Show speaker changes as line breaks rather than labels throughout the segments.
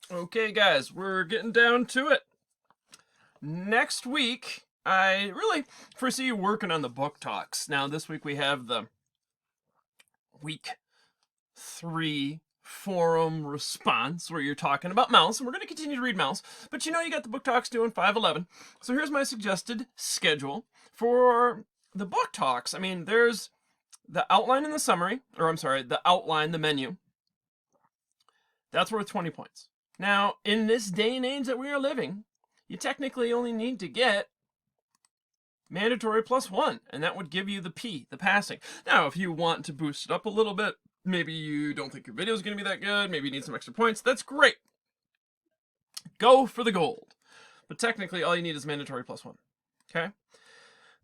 Okay, guys, we're getting down to it. Next week, I really foresee you working on the book talks. Now, this week we have the week 3 forum response where you're talking about Mouse, and we're going to continue to read Mouse. But you know, you got the book talks due in 511. So here's my suggested schedule for the book talks. I mean, there's the outline and the summary, or I'm sorry, the outline, the menu. That's worth 20 points. Now, in this day and age that we are living, you technically only need to get mandatory +1, and that would give you the P, the passing. Now, if you want to boost it up a little bit, maybe you don't think your video is going to be that good, maybe you need some extra points, that's great. Go for the gold. But technically, all you need is mandatory +1. Okay?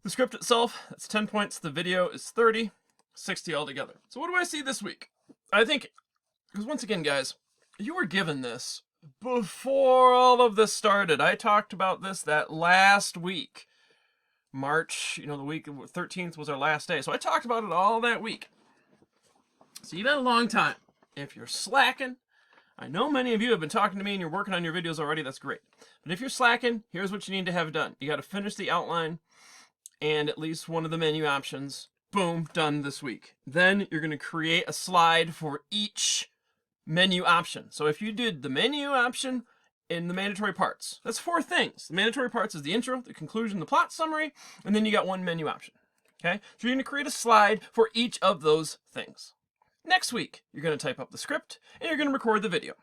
The script itself, that's 10 points. The video is 30, 60 altogether. So what do I see this week? I think, because once again, guys, you were given this before all of this started. I talked about this that last week. March, the week of 13th was our last day. So I talked about it all that week. So you've had a long time. If you're slacking, I know many of you have been talking to me and you're working on your videos already. That's great. But if you're slacking, here's what you need to have done. You got to finish the outline and at least one of the menu options. Boom, done this week. Then you're going to create a slide for each menu option. So if you did the menu option in the mandatory parts, that's 4 things. The mandatory parts is the intro, the conclusion, the plot summary, and then you got one menu option. Okay? So you're going to create a slide for each of those things. Next week, you're going to type up the script and you're going to record the video.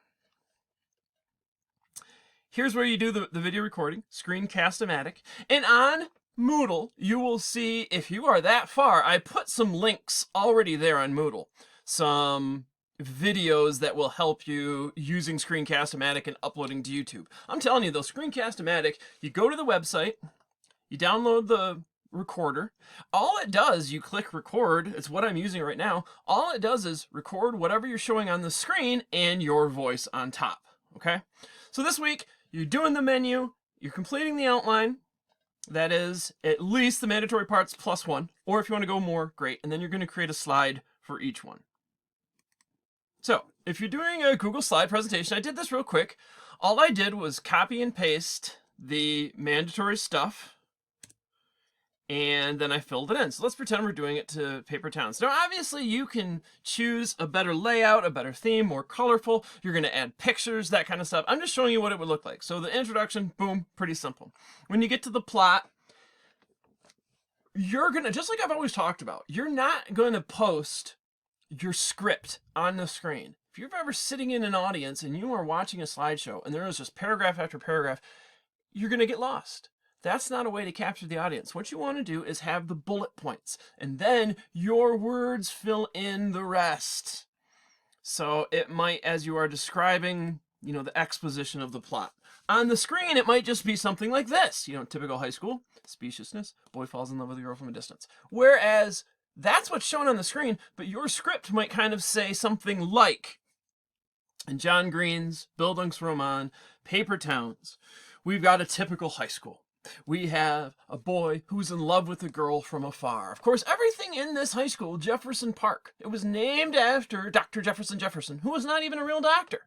Here's where you do the video recording, Screencast-O-Matic, and on Moodle, you will see, if you are that far, I put some links already there on Moodle. Some videos that will help you using Screencast-O-Matic and uploading to YouTube. I'm telling you, though, Screencast-O-Matic, you go to the website, you download the recorder. All it does, you click record, it's what I'm using right now. All it does is record whatever you're showing on the screen and your voice on top, okay? So this week, you're doing the menu, you're completing the outline, that is at least the mandatory parts +1, or if you want to go more, great, and then you're going to create a slide for each one. So, if you're doing a Google slide presentation, I did this real quick. All I did was copy and paste the mandatory stuff, and then I filled it in. So let's pretend we're doing it to paper towns. Now, obviously, you can choose a better layout, a better theme, more colorful. You're going to add pictures, that kind of stuff. I'm just showing you what it would look like. So the introduction, boom, pretty simple. When you get to the plot, you're going to, just like I've always talked about, you're not going to post your script on the screen. If you're ever sitting in an audience and you are watching a slideshow and there is just paragraph after paragraph, you're going to get lost. That's not a way to capture the audience. What you want to do is have the bullet points, and then your words fill in the rest. So it might, as you are describing, the exposition of the plot. On the screen, it might just be something like this. Typical high school, speciousness, boy falls in love with a girl from a distance. Whereas that's what's shown on the screen, but your script might kind of say something like, in John Green's Bildungsroman, Paper Towns, we've got a typical high school. We have a boy who's in love with a girl from afar. Of course, everything in this high school, Jefferson Park, it was named after Dr. Jefferson, who was not even a real doctor.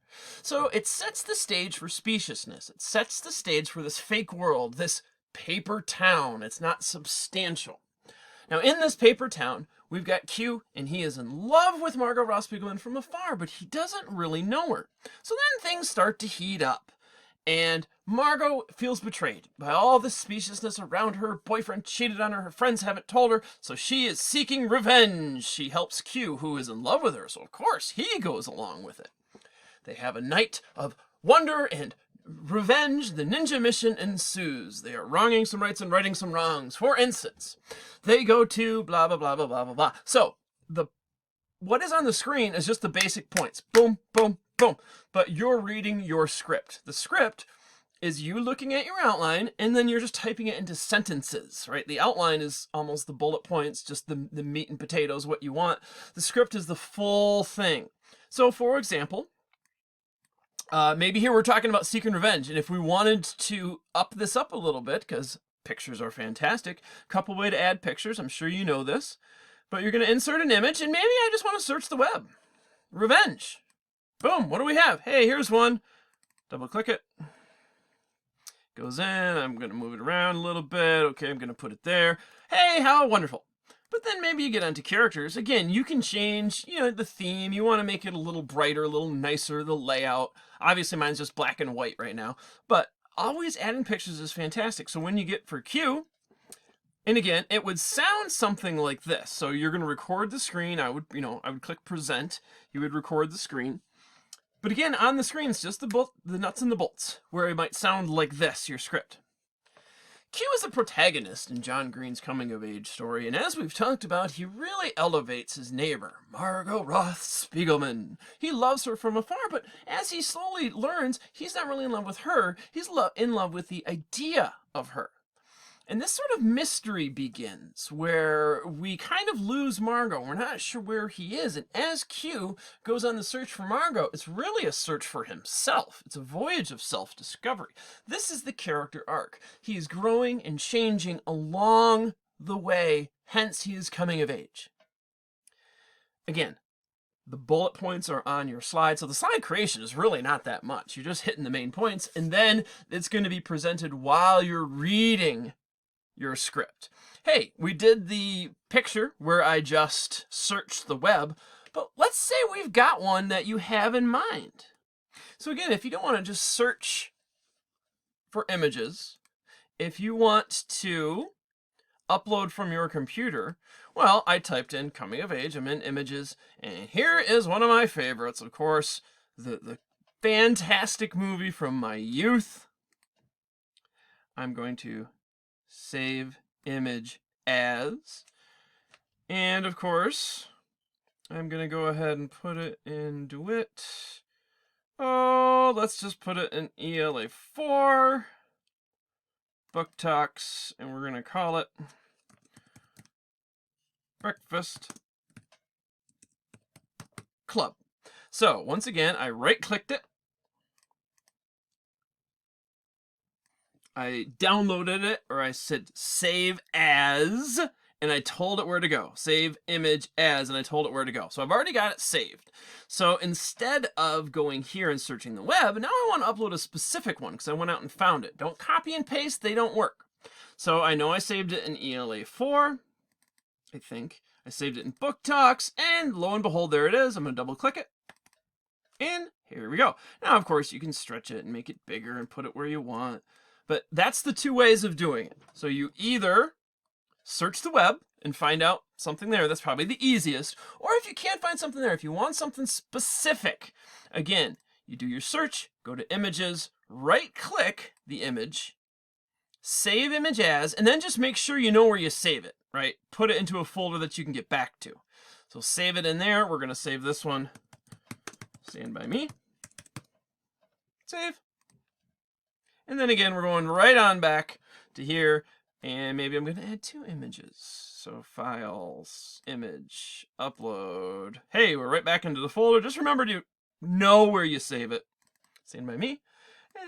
So it sets the stage for speciousness. It sets the stage for this fake world, this paper town. It's not substantial. Now, in this paper town, we've got Q, and he is in love with Margot Ross Spiegelman from afar, but he doesn't really know her. So then things start to heat up, and Margot feels betrayed by all the speciousness around her. Boyfriend cheated on her, her friends haven't told her, so she is seeking revenge. She helps Q, who is in love with her, so of course he goes along with it. They have a night of wonder and revenge. The ninja mission ensues. They are wronging some rights and righting some wrongs. For instance, they go to blah, blah, blah, blah, blah, blah, blah. So, what is on the screen is just the basic points. Boom, boom, boom. But you're reading your script. The script is you looking at your outline, and then you're just typing it into sentences, right? The outline is almost the bullet points, just the meat and potatoes, what you want. The script is the full thing. So, for example, maybe here we're talking about seeking revenge, and if we wanted to up this up a little bit, because pictures are fantastic, couple way to add pictures, I'm sure you know this, but you're going to insert an image, and maybe I just want to search the web. Revenge. Boom, what do we have? Hey, here's one. Double click it. Goes in. I'm going to move it around a little bit. Okay, I'm going to put it there. Hey, how wonderful. But then maybe you get onto characters. Again, you can change, the theme. You want to make it a little brighter, a little nicer, the layout. Obviously, mine's just black and white right now. But always adding pictures is fantastic. So when you get for Q, and again, it would sound something like this. So you're going to record the screen. I would click present. You would record the screen. But again, on the screen, it's just the nuts and the bolts, where it might sound like this, your script. Q is the protagonist in John Green's coming-of-age story, and as we've talked about, he really elevates his neighbor, Margot Roth Spiegelman. He loves her from afar, but as he slowly learns, he's not really in love with her, he's in love with the idea of her. And this sort of mystery begins, where we kind of lose Margot. We're not sure where he is. And as Q goes on the search for Margot, it's really a search for himself. It's a voyage of self-discovery. This is the character arc. He's growing and changing along the way, hence he is coming of age. Again, the bullet points are on your slide, so the slide creation is really not that much. You're just hitting the main points, and then it's going to be presented while you're reading your script. Hey, we did the picture where I just searched the web, but let's say we've got one that you have in mind. So again, if you don't want to just search for images, if you want to upload from your computer, well, I typed in coming of age, I'm in images, and here is one of my favorites, of course, the fantastic movie from my youth. I'm going to save image as, and of course I'm gonna go ahead and put it in DeWitt. Let's just put it in ELA 4 Book Talks, and we're gonna call it Breakfast Club. So once again, I right-clicked it, I downloaded it, or I said save as, and I told it where to go. Save image as, and I told it where to go. So I've already got it saved. So instead of going here and searching the web, now I want to upload a specific one because I went out and found it. Don't copy and paste, they don't work. So I know I saved it in ELA 4, I think. I saved it in Book Talks, and lo and behold, there it is. I'm going to double click it. And here we go. Now, of course, you can stretch it and make it bigger and put it where you want. But that's the two ways of doing it. So you either search the web and find out something there. That's probably the easiest. Or if you can't find something there, if you want something specific, again, you do your search, go to images, right-click the image, save image as, and then just make sure you know where you save it, right? Put it into a folder that you can get back to. So save it in there. We're going to save this one. Stand by me. Save. And then again, we're going right on back to here, and maybe I'm going to add 2 images. So files, image, upload. Hey, we're right back into the folder. Just remember to know where you save it. Stand by me.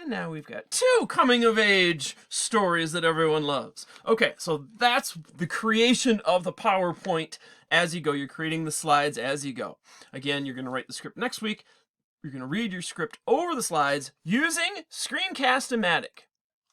And now we've got 2 coming-of-age stories that everyone loves. Okay, so that's the creation of the PowerPoint as you go. You're creating the slides as you go. Again, you're going to write the script next week. You're going to read your script over the slides using Screencast-O-Matic,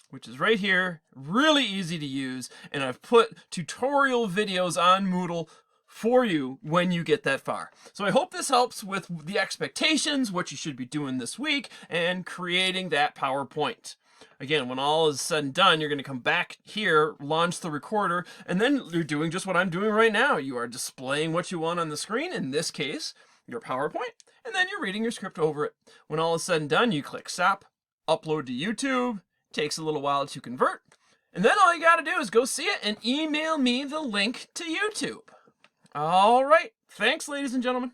which is right here, really easy to use, and I've put tutorial videos on Moodle for you when you get that far. So I hope this helps with the expectations, what you should be doing this week, and creating that PowerPoint. Again, when all is said and done, you're going to come back here, launch the recorder, and then you're doing just what I'm doing right now. You are displaying what you want on the screen, in this case, your PowerPoint, and then you're reading your script over it. When all is said and done, you click stop, upload to YouTube, takes a little while to convert, and then all you got to do is go see it and email me the link to YouTube. All right, thanks, ladies and gentlemen.